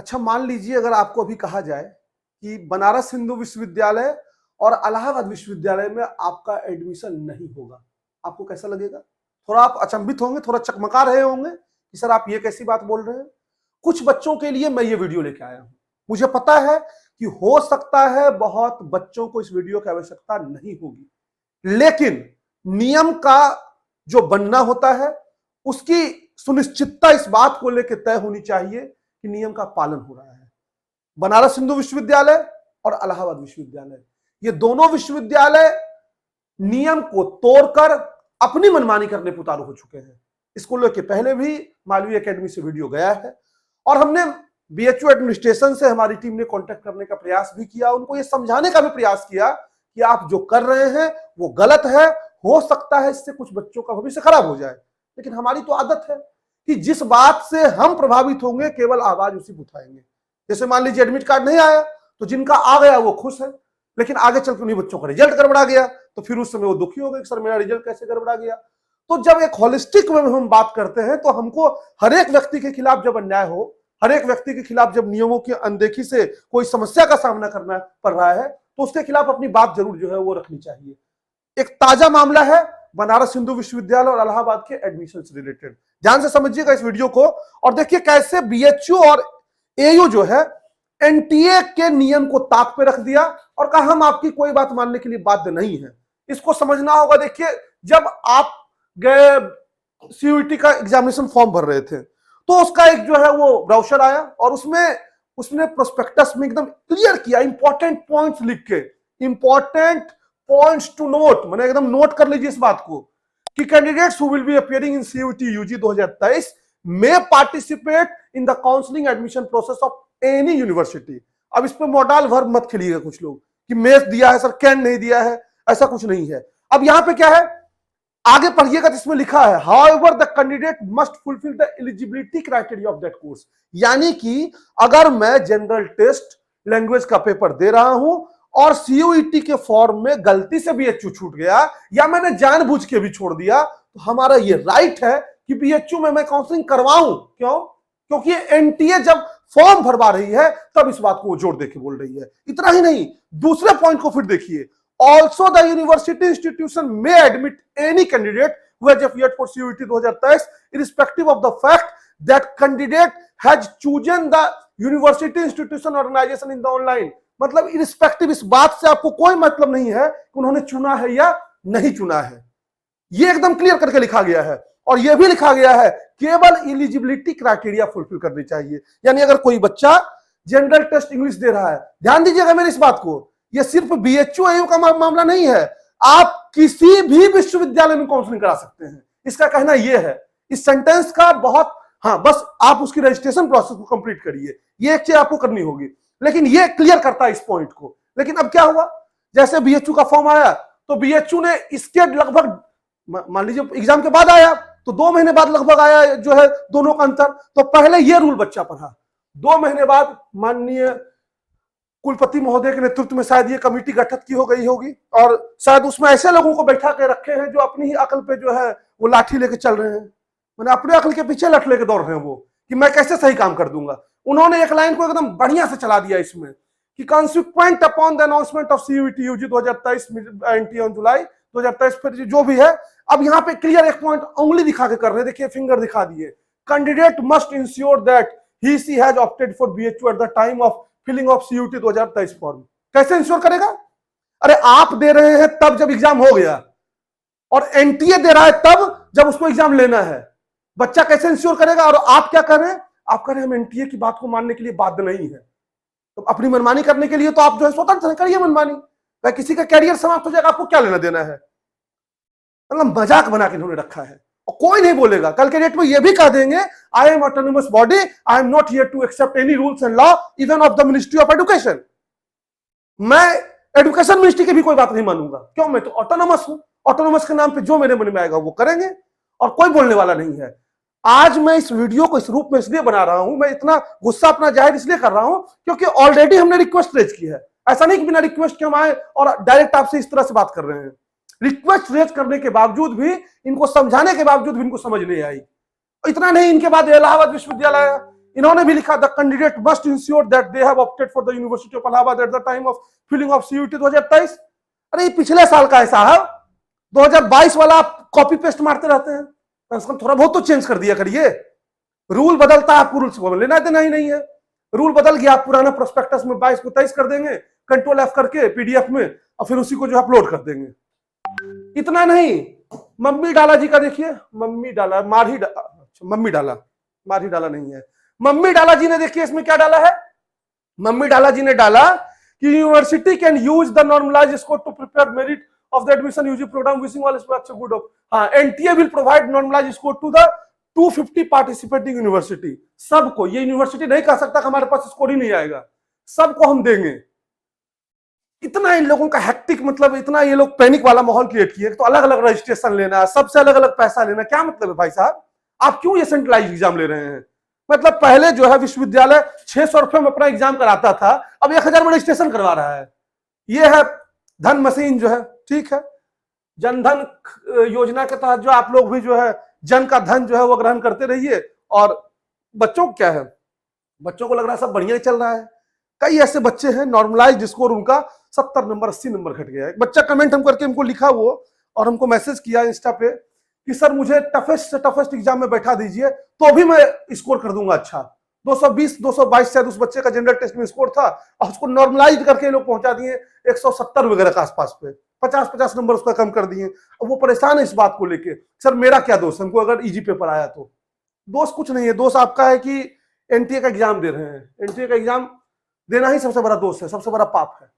अच्छा, मान लीजिए अगर आपको अभी कहा जाए कि बनारस हिंदू विश्वविद्यालय और इलाहाबाद विश्वविद्यालय में आपका एडमिशन नहीं होगा, आपको कैसा लगेगा? थोड़ा आप अचंभित होंगे, थोड़ा चकमका रहे होंगे कि सर आप ये कैसी बात बोल रहे हैं। कुछ बच्चों के लिए मैं ये वीडियो लेके आया हूं। मुझे पता है कि हो सकता है बहुत बच्चों को इस वीडियो की आवश्यकता नहीं होगी, लेकिन नियम का जो बनना होता है उसकी सुनिश्चितता इस बात को लेकर तय होनी चाहिए कि नियम का पालन हो रहा है। बनारस हिंदू विश्वविद्यालय और इलाहाबाद विश्वविद्यालय, ये दोनों विश्वविद्यालय नियम को तोड़कर अपनी मनमानी करने पर उतारू हो चुके हैं। इसको लेकर पहले भी मालवीय एकेडमी से वीडियो गया है और हमने बीएचयू एडमिनिस्ट्रेशन से हमारी टीम ने कांटेक्ट करने का प्रयास भी किया, उनको ये समझाने का भी प्रयास किया कि आप जो कर रहे हैं वो गलत है, हो सकता है इससे कुछ बच्चों का भविष्य खराब हो जाए। लेकिन हमारी तो आदत है कि जिस बात से हम प्रभावित होंगे केवल आवाज उसी को उठाएंगे। जैसे मान लीजिए एडमिट कार्ड नहीं आया तो जिनका आ गया वो खुश है, लेकिन आगे चल के उन्हीं बच्चों का रिजल्ट गड़बड़ा गया तो फिर उस समय वो दुखी हो गए, सर मेरा रिजल्ट कैसे गड़बड़ा गया। तो जब एक होलिस्टिक वे में हम बात करते हैं तो हमको हर एक व्यक्ति के खिलाफ जब अन्याय हो, हर एक व्यक्ति के खिलाफ जब नियमों की अनदेखी से कोई समस्या का सामना करना पड़ रहा है तो उसके खिलाफ अपनी बात जरूर जो है वो रखनी चाहिए। एक ताजा मामला है बनारस हिंदू विश्वविद्यालय और इलाहाबाद के एडमिशन से रिलेटेड। ध्यान से समझिएगा इस वीडियो को और देखिए कैसे बीएचयू और एयू जो है एनटीए के नियम को ताक पे रख दिया और कहा हम आपकी कोई बात मानने के लिए बाध्य नहीं है। इसको समझना होगा। देखिए, जब आप गए सीयूईटी का एग्जामिनेशन फॉर्म भर रहे थे तो उसका एक जो है वो ब्राउचर आया और उसने प्रोस्पेक्टस में एकदम क्लियर किया, इंपॉर्टेंट पॉइंट्स लिख के, इंपॉर्टेंट पॉइंट्स टू नोट, मैंने एकदम नोट कर लीजिए इस बात को कि candidates who will be appearing in CUET UG 2023 may participate in the counselling admission process of any university. अब इस पे मॉडल वर्ब मत खेलिएगा कुछ लोग कि मेस दिया है सर, कैन नहीं दिया है, ऐसा कुछ नहीं है। अब यहां पे क्या है, आगे पढ़िएगा तो इसमें लिखा है however the candidate must fulfil the eligibility criteria of that course. यानी कि अगर मैं जनरल टेस्ट लैंग्वेज का पेपर दे रहा हूं और सीयूईटी के फॉर्म में गलती से बीएचयू छूट गया या मैंने जानबूझ के भी छोड़ दिया तो हमारा ये राइट है कि बीएचयू में मैं काउंसलिंग करवाऊं। क्यों? क्योंकि एनटीए जब फॉर्म भरवा रही है तब इस बात को जोर देके बोल रही है। इतना ही नहीं, दूसरे पॉइंट को फिर देखिए, ऑल्सो द यूनिवर्सिटी इंस्टीट्यूशन में admit any candidate who has appeared for CUET 2023 irrespective of the fact that candidate has chosen the university institution organization in the online। मतलब irrespective, इस बात से आपको कोई मतलब नहीं है कि उन्होंने चुना है या नहीं चुना है। ये एकदम क्लियर करके लिखा गया है और यह भी लिखा गया है केवल एलिजिबिलिटी क्राइटेरिया फुलफिल करनी चाहिए। यानी अगर कोई बच्चा जनरल टेस्ट इंग्लिश दे रहा है, ध्यान दीजिएगा मेरी इस बात को, यह सिर्फ बीएचयू एयू का मामला नहीं है, आप किसी भी विश्वविद्यालय में काउंसलिंग करा सकते हैं। इसका कहना यह है, इस सेंटेंस का बहुत, हाँ बस आप उसकी रजिस्ट्रेशन प्रोसेस को कंप्लीट करिए, ये एक चीज आपको करनी होगी। लेकिन ये क्लियर करता है इस पॉइंट को। लेकिन अब क्या हुआ, जैसे बीएचयू का फॉर्म आया तो बीएचयू ने इसके लगभग, मान लीजिए एग्जाम के बाद आया तो 2 महीने बाद लगभग आया जो है दोनों का अंतर। तो पहले ये रूल बच्चा पढ़ा, 2 महीने बाद माननीय कुलपति महोदय के नेतृत्व में शायद ये कमेटी गठित की हो गई होगी और शायद उसमें ऐसे लोगों को बैठा के रखे हैं जो अपनी ही अकल पे जो है वो लाठी लेके चल रहे हैं, मैंने अपने अकल के पीछे लठ लेके दौड़ रहे हैं वो कि मैं कैसे सही काम कर दूंगा। उन्होंने एक लाइन को एकदम बढ़िया से चला दिया इसमें कि consequent upon the announcement of CUET UG 2023 NTA on July 2023, फिर जो भी है। अब यहाँ पे क्लियर एक पॉइंट उंगली दिखा के कर रहे हैं, देखिए फिंगर दिखा दिए, candidate must ensure that he she has opted for BHU at the time of filling of CUET 2023 form. कैसे इंश्योर करेगा? अरे आप दे रहे हैं तब जब एग्जाम हो गया और एनटीए दे रहा है तब जब उसको एग्जाम लेना है। बच्चा कैसे इंश्योर करेगा? और आप क्या कर रहे हैं? आप कह रहे हैं हम एनटीए की बात को मानने के लिए बाध्य नहीं है, तो अपनी मनमानी करने के लिए तो आप जो है स्वतंत्र करिए मनमानी, भाई किसी का कैरियर समाप्त हो जाएगा, आपको क्या लेना देना है। मतलब मजाक बना के इन्होंने रखा है और कोई नहीं बोलेगा। कल के डेट में ये भी कह देंगे I am autonomous body, I am not here to accept any rules and law even of the ministry of education. मैं एजुकेशन मिनिस्ट्री की भी कोई बात नहीं मानूंगा। क्यों? मैं तो ऑटोनोमस हूं, ऑटोनोमस के नाम पे जो मेरे मन में आएगा वो करेंगे और कोई बोलने वाला नहीं है। आज मैं इस वीडियो को इस रूप में इसलिए बना रहा हूं, मैं इतना गुस्सा अपना जाहिर इसलिए कर रहा हूं क्योंकि ऑलरेडी हमने रिक्वेस्ट रेज की है। ऐसा नहीं कि बिना रिक्वेस्ट के हम आए और डायरेक्ट आपसे इस तरह से बात कर रहे हैं। रिक्वेस्ट रेज करने के बावजूद भी, इनको समझाने के बावजूद भी इनको समझ नहीं आई। इतना नहीं, इनके बाद इलाहाबाद विश्वविद्यालय आया, इन्होंने भी लिखा the candidate must ensure that they have opted for the university of Allahabad at the time of filling of CUET 2023। अरे ये पिछले साल का है साहब, 2022 वाला आप कॉपी पेस्ट मारते रहते हैं। कम से कम थोड़ा बहुत तो चेंज कर दिया करिए। रूल बदलता है, आपको रूल्स को लेना देना ही नहीं है। रूल बदल गया, आप पुराना प्रोस्पेक्टस में 22 को 23 कर देंगे, कंट्रोल F करके पीडीएफ में, और फिर उसी को जो अपलोड कर देंगे। इतना नहीं, मम्मी डाला जी का देखिए, मम्मी डाला मम्मी डाला मारही डाला नहीं है, मम्मी डाला जी ने देखिए इसमें क्या डाला है। मम्मी डाला जी ने डाला कि university can use the normalised score to prepare merit of the admission UG programme wishing all students good of. हाँ, NTA will provide normalised score to the 250 participating university. सबको, ये यूनिवर्सिटी नहीं कह सकता कि हमारे पास स्कोर ही नहीं आएगा, सबको हम देंगे। इतना इन लोगों का हेक्टिक, मतलब इतना ये लोग पैनिक वाला माहौल क्रिएट किए। तो अलग अलग रजिस्ट्रेशन लेना, सबसे अलग अलग पैसा लेना, क्या मतलब है भाई साहब? आप क्यों ये सेंट्रलाइज एग्जाम ले रहे हैं? मतलब पहले जो है विश्वविद्यालय 600 रुपए में अपना एग्जाम कराता था, अब 1000 में रजिस्ट्रेशन करवा रहा है। ये है धन मशीन जो है, ठीक है। जनधन योजना के तहत जो आप लोग भी जो है जन का धन जो है वो ग्रहण करते रहिए। और बच्चों को क्या है, बच्चों को लग रहा है सब बढ़िया ही चल रहा है। कई ऐसे बच्चे हैं नॉर्मलाइज्ड स्कोर उनका 70 नंबर 80 नंबर घट गया है। एक बच्चा कमेंट हम करके हमको लिखा वो, और हमको मैसेज किया इंस्टा पे कि सर मुझे टफेस्ट से टफेस्ट एग्जाम में बैठा दीजिए तो भी मैं स्कोर कर दूंगा अच्छा। 220 222 शायद उस बच्चे का जनरल टेस्ट में स्कोर था, और उसको नॉर्मलाइज करके लोग पहुंचा दिए 170 वगैरह के आसपास पे, 50-50 नंबर उसका कम कर दिए। अब वो परेशान है इस बात को लेके, सर मेरा क्या दोष, हमको अगर इजी पेपर आया तो। दोष कुछ नहीं है, दोष आपका है कि एनटीए का एग्जाम दे रहे हैं। एनटीए का एग्जाम देना ही सबसे बड़ा दोष है, सबसे बड़ा पाप है।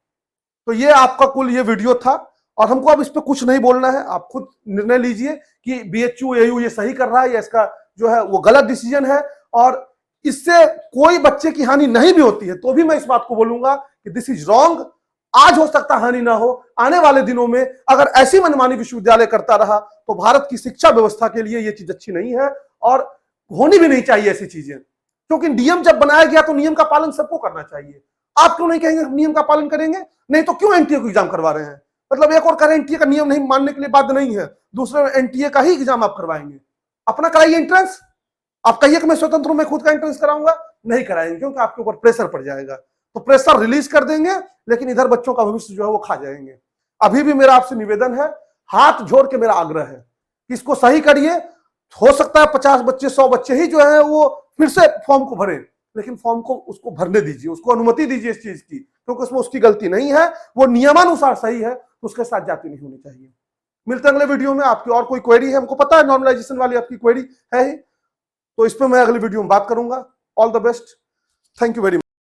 तो ये आपका कुल ये वीडियो था, और हमको अब इस पे कुछ नहीं बोलना है। आप खुद निर्णय लीजिए कि बीएचयू एयू ये सही कर रहा है या इसका जो है वो गलत डिसीजन है। और इससे कोई बच्चे की हानि नहीं भी होती है तो भी मैं इस बात को बोलूंगा कि दिस इज रॉन्ग। आज हो सकता हानि ना हो, आने वाले दिनों में अगर ऐसी मनमानी विश्वविद्यालय करता रहा तो भारत की शिक्षा व्यवस्था के लिए ये चीज अच्छी नहीं है, और होनी भी नहीं चाहिए ऐसी चीजें। क्योंकि नियम जब बनाया गया तो नियम का पालन सबको करना चाहिए। आप क्यों नहीं कहेंगे नियम का पालन करेंगे? नहीं तो क्यों एनटीए को एग्जाम करवा रहे हैं? मतलब एक और करें एनटीए का नियम नहीं मानने के लिए बाध्य नहीं है, दूसरे एनटीए का ही एग्जाम आप करवाएंगे। अपना कराइए एंट्रेंस। आप कहिए कि मैं स्वतंत्र हूं, मैं खुद का एंट्रेंस कराऊंगा, नहीं कराएंगे क्योंकि आपके ऊपर प्रेशर पड़ जाएगा। तो प्रेशर रिलीज कर देंगे, लेकिन इधर बच्चों का भविष्य जो है वो खा जाएंगे। अभी भी मेरा आपसे निवेदन है, हाथ जोड़ के मेरा आग्रह है कि इसको सही करिए। हो सकता है 50 बच्चे 100 बच्चे ही जो है वो फिर से फॉर्म को भरें, लेकिन फॉर्म को उसको भरने दीजिए, उसको अनुमति दीजिए इस चीज की, क्योंकि उसमें उसकी गलती नहीं है, वो नियमानुसार सही है, तो उसके साथ जाति नहीं होनी चाहिए। मिलते हैं अगले वीडियो में। आपकी और कोई क्वेरी है, हमको पता है नॉर्मलाइजेशन वाली आपकी क्वेरी है ही, तो इस पर मैं अगले वीडियो में बात करूंगा। All the best, thank you very much.